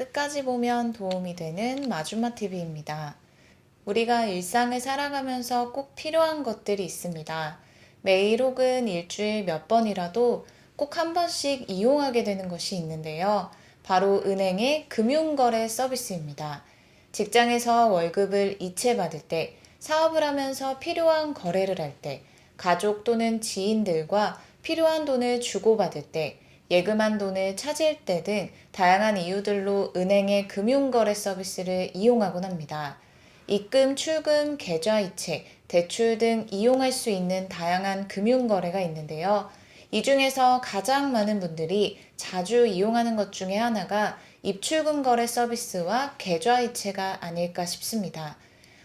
끝까지 보면 도움이 되는 마주마TV입니다. 우리가 일상을 살아가면서 꼭 필요한 것들이 있습니다. 매일 혹은 일주일 몇 번이라도 꼭 한 번씩 이용하게 되는 것이 있는데요. 바로 은행의 금융거래 서비스입니다. 직장에서 월급을 이체받을 때, 사업을 하면서 필요한 거래를 할 때, 가족 또는 지인들과 필요한 돈을 주고받을 때, 예금한 돈을 찾을 때 등 다양한 이유들로 은행의 금융거래 서비스를 이용하곤 합니다. 입금, 출금, 계좌이체, 대출 등 이용할 수 있는 다양한 금융거래가 있는데요. 이 중에서 가장 많은 분들이 자주 이용하는 것 중에 하나가 입출금 거래 서비스와 계좌이체가 아닐까 싶습니다.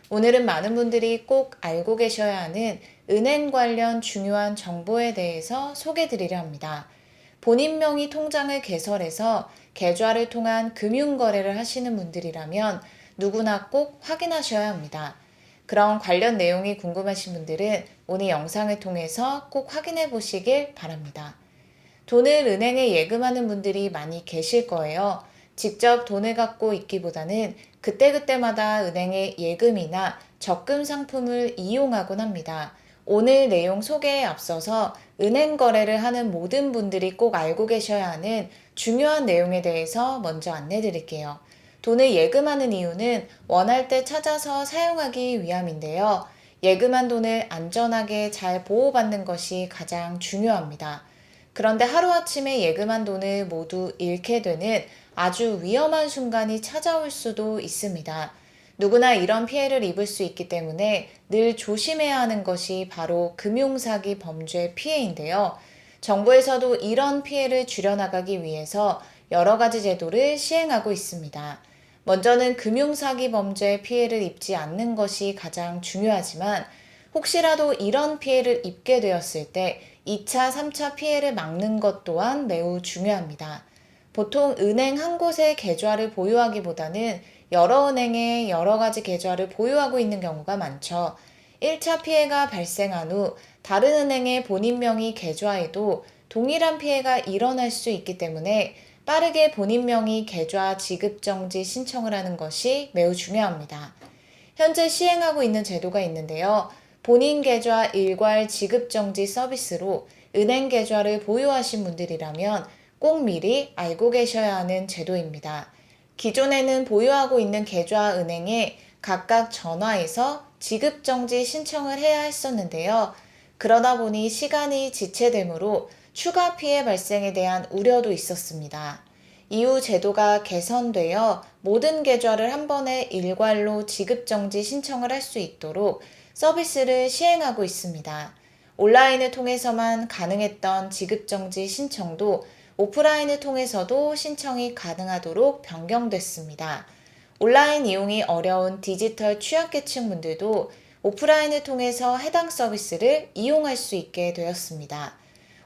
오늘은 많은 분들이 꼭 알고 계셔야 하는 은행 관련 중요한 정보에 대해서 소개해 드리려 합니다. 본인 명의 통장을 개설해서 계좌를 통한 금융거래를 하시는 분들이라면 누구나 꼭 확인하셔야 합니다. 그런 관련 내용이 궁금하신 분들은 오늘 영상을 통해서 꼭 확인해 보시길 바랍니다. 돈을 은행에 예금하는 분들이 많이 계실 거예요. 직접 돈을 갖고 있기보다는 그때그때마다 은행의 예금이나 적금 상품을 이용하곤 합니다. 오늘 내용 소개에 앞서서 은행 거래를 하는 모든 분들이 꼭 알고 계셔야 하는 중요한 내용에 대해서 먼저 안내 드릴게요. 돈을 예금하는 이유는 원할 때 찾아서 사용하기 위함인데요. 예금한 돈을 안전하게 잘 보호받는 것이 가장 중요합니다. 그런데 하루아침에 예금한 돈을 모두 잃게 되는 아주 위험한 순간이 찾아올 수도 있습니다. 누구나 이런 피해를 입을 수 있기 때문에 늘 조심해야 하는 것이 바로 금융사기 범죄 피해인데요. 정부에서도 이런 피해를 줄여나가기 위해서 여러 가지 제도를 시행하고 있습니다. 먼저는 금융사기 범죄 피해를 입지 않는 것이 가장 중요하지만 혹시라도 이런 피해를 입게 되었을 때 2차, 3차 피해를 막는 것 또한 매우 중요합니다. 보통 은행 한 곳에 계좌를 보유하기보다는 여러 은행에 여러 가지 계좌를 보유하고 있는 경우가 많죠. 1차 피해가 발생한 후 다른 은행의 본인 명의 계좌에도 동일한 피해가 일어날 수 있기 때문에 빠르게 본인 명의 계좌 지급 정지 신청을 하는 것이 매우 중요합니다. 현재 시행하고 있는 제도가 있는데요. 본인 계좌 일괄 지급 정지 서비스로 은행 계좌를 보유하신 분들이라면 꼭 미리 알고 계셔야 하는 제도입니다. 기존에는 보유하고 있는 계좌 은행에 각각 전화해서 지급 정지 신청을 해야 했었는데요. 그러다 보니 시간이 지체되므로 추가 피해 발생에 대한 우려도 있었습니다. 이후 제도가 개선되어 모든 계좌를 한 번에 일괄로 지급 정지 신청을 할 수 있도록 서비스를 시행하고 있습니다. 온라인을 통해서만 가능했던 지급 정지 신청도 오프라인을 통해서도 신청이 가능하도록 변경됐습니다. 온라인 이용이 어려운 디지털 취약계층 분들도 오프라인을 통해서 해당 서비스를 이용할 수 있게 되었습니다.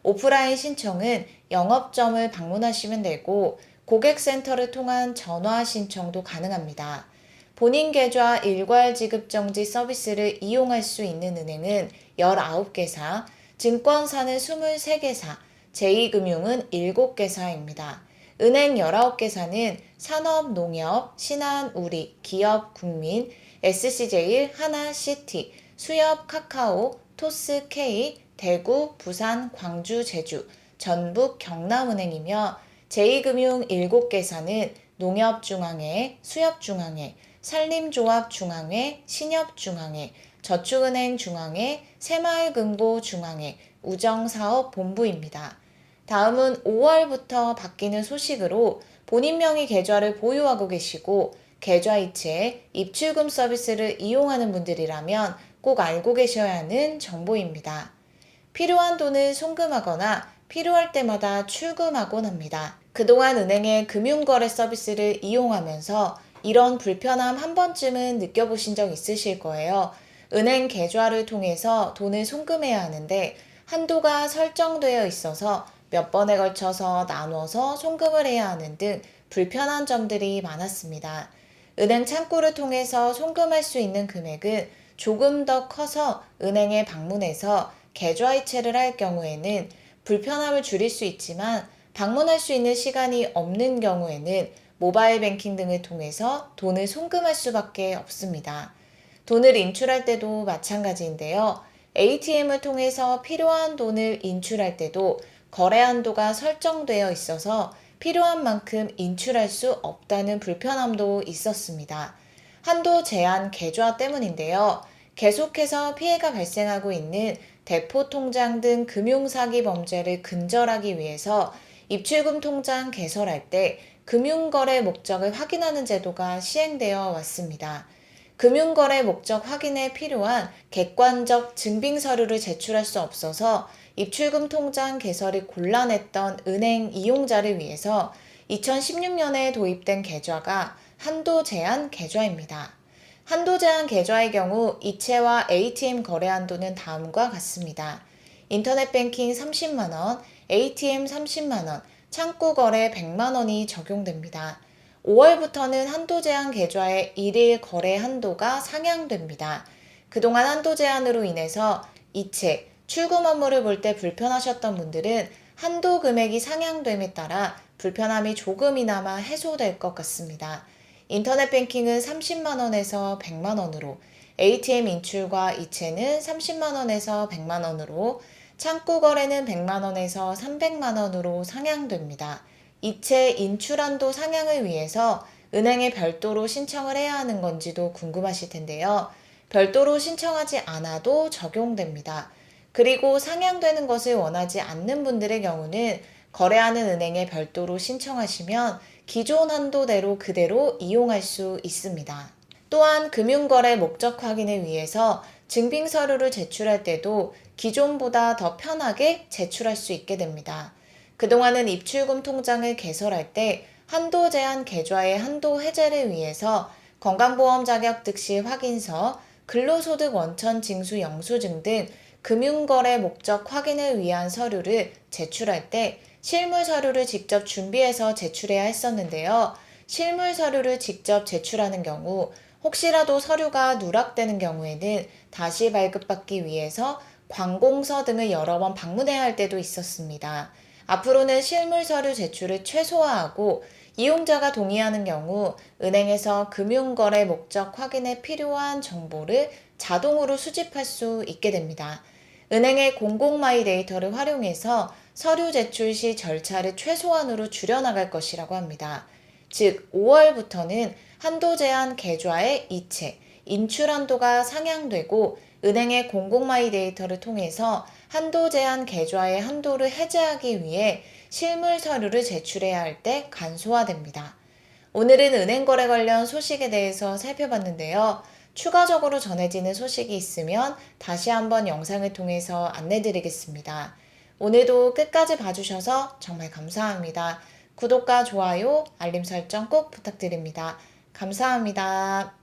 오프라인 신청은 영업점을 방문하시면 되고 고객센터를 통한 전화 신청도 가능합니다. 본인 계좌 일괄 지급 정지 서비스를 이용할 수 있는 은행은 19개사, 증권사는 23개사, 제2금융은 7개사입니다. 은행 19개사는 산업, 농협, 신한, 우리, 기업, 국민, SC제일, 하나, 시티, 수협, 카카오, 토스, K, 대구, 부산, 광주, 제주, 전북, 경남은행이며 제2금융 7개사는 농협중앙회, 수협중앙회, 산림조합중앙회, 신협중앙회, 저축은행중앙회, 새마을금고중앙회, 우정사업본부입니다. 다음은 5월부터 바뀌는 소식으로 본인 명의 계좌를 보유하고 계시고 계좌이체, 입출금 서비스를 이용하는 분들이라면 꼭 알고 계셔야 하는 정보입니다. 필요한 돈을 송금하거나 필요할 때마다 출금하곤 합니다. 그동안 은행의 금융거래 서비스를 이용하면서 이런 불편함 한 번쯤은 느껴보신 적 있으실 거예요. 은행 계좌를 통해서 돈을 송금해야 하는데 한도가 설정되어 있어서 몇 번에 걸쳐서 나눠서 송금을 해야 하는 등 불편한 점들이 많았습니다. 은행 창구를 통해서 송금할 수 있는 금액은 조금 더 커서 은행에 방문해서 계좌이체를 할 경우에는 불편함을 줄일 수 있지만 방문할 수 있는 시간이 없는 경우에는 모바일 뱅킹 등을 통해서 돈을 송금할 수밖에 없습니다. 돈을 인출할 때도 마찬가지인데요. ATM을 통해서 필요한 돈을 인출할 때도 거래 한도가 설정되어 있어서 필요한 만큼 인출할 수 없다는 불편함도 있었습니다. 한도 제한 계좌 때문인데요. 계속해서 피해가 발생하고 있는 대포 통장 등 금융사기 범죄를 근절하기 위해서 입출금 통장 개설할 때 금융거래 목적을 확인하는 제도가 시행되어 왔습니다. 금융거래 목적 확인에 필요한 객관적 증빙 서류를 제출할 수 없어서 입출금 통장 개설이 곤란했던 은행 이용자를 위해서 2016년에 도입된 계좌가 한도 제한 계좌입니다. 한도 제한 계좌의 경우 이체와 ATM 거래 한도는 다음과 같습니다. 인터넷 뱅킹 30만 원, ATM 30만 원, 창구 거래 100만 원이 적용됩니다. 5월부터는 한도 제한 계좌의 일일 거래 한도가 상향됩니다. 그동안 한도 제한으로 인해서 이체, 출금 업무를 볼 때 불편하셨던 분들은 한도 금액이 상향됨에 따라 불편함이 조금이나마 해소될 것 같습니다. 인터넷 뱅킹은 30만 원에서 100만 원으로, ATM 인출과 이체는 30만 원에서 100만 원으로, 창구 거래는 100만 원에서 300만 원으로 상향됩니다. 이체 인출 한도 상향을 위해서 은행에 별도로 신청을 해야 하는 건지도 궁금하실 텐데요. 별도로 신청하지 않아도 적용됩니다. 그리고 상향되는 것을 원하지 않는 분들의 경우는 거래하는 은행에 별도로 신청하시면 기존 한도대로 그대로 이용할 수 있습니다. 또한 금융거래 목적 확인을 위해서 증빙 서류를 제출할 때도 기존보다 더 편하게 제출할 수 있게 됩니다. 그동안은 입출금 통장을 개설할 때 한도 제한 계좌의 한도 해제를 위해서 건강보험 자격 득실 확인서, 근로소득 원천 징수 영수증 등 금융거래 목적 확인을 위한 서류를 제출할 때 실물 서류를 직접 준비해서 제출해야 했었는데요. 실물 서류를 직접 제출하는 경우 혹시라도 서류가 누락되는 경우에는 다시 발급받기 위해서 관공서 등을 여러 번 방문해야 할 때도 있었습니다. 앞으로는 실물 서류 제출을 최소화하고 이용자가 동의하는 경우 은행에서 금융거래 목적 확인에 필요한 정보를 자동으로 수집할 수 있게 됩니다. 은행의 공공마이 데이터를 활용해서 서류 제출 시 절차를 최소한으로 줄여나갈 것이라고 합니다. 즉, 5월부터는 한도 제한 계좌의 이체, 인출 한도가 상향되고 은행의 공공마이 데이터를 통해서 한도 제한 계좌의 한도를 해제하기 위해 실물 서류를 제출해야 할 때 간소화됩니다. 오늘은 은행 거래 관련 소식에 대해서 살펴봤는데요. 추가적으로 전해지는 소식이 있으면 다시 한번 영상을 통해서 안내드리겠습니다. 오늘도 끝까지 봐주셔서 정말 감사합니다. 구독과 좋아요, 알림 설정 꼭 부탁드립니다. 감사합니다.